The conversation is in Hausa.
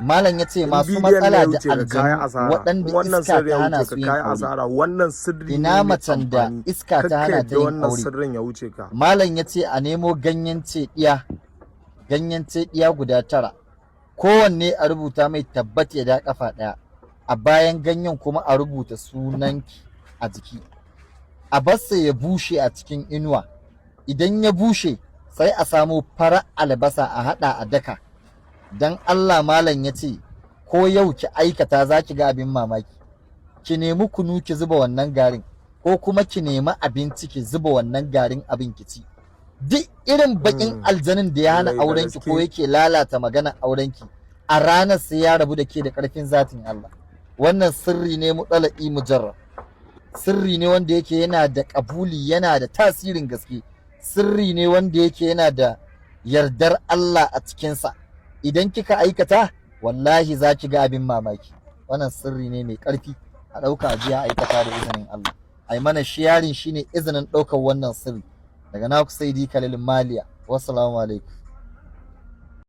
malam ya ce in masu bidiyon na matsala ya da wuce ka kayi aljanu asara, waɗanda wannan iska sirrin ta ya hana wuce su ka yin kayi aure, asara, wannan sirri ina ne mai macen da amfani, iska ta kakka hana ta yadda yin wannan aure. sirrin ya wuce ka. Malam ya ce a nemo ganyen cediya guda 9, kowanne a rubuta mai tabbat ya da kafa ɗaya, a bayan ganyen kuma a rubuta sunanki a jiki, a barsa ya bushe a cikin inuwa. Idan ya bushe sai a samo farar albasa a haɗa a daka. Dan Allah malam ya ce ko yau ki aikata za ki ga abin mamaki. Ki nemi kunu ki zuba wannan garin, ko kuma ki nemi abinci ki zuba wannan garin abin ki ci. Duk irin bakin aljanin da ya hana Lallai da aurenki ko gaske. yake lalata magana aurenki, a ranar sai ya rabu da ke da ƙarfin zatin Allah. Wannan sirri ne mutsala'i mujarrab, sirri ne wanda yake yana da ƙabuli, yana da tasirin gaske, sirri ne wanda yake yana da yardar Allah a cikinsa. Idan kika aikata wallahi za ki ga abin mamaki. Wannan sirri ne mai ƙarfi, a ɗauka a jiya aikata da izinin Allah. Ai mana sharing shine izinin ɗaukar wannan sirri. Daga naku Saidi Khalil Maliya. Wassalamu alaikum.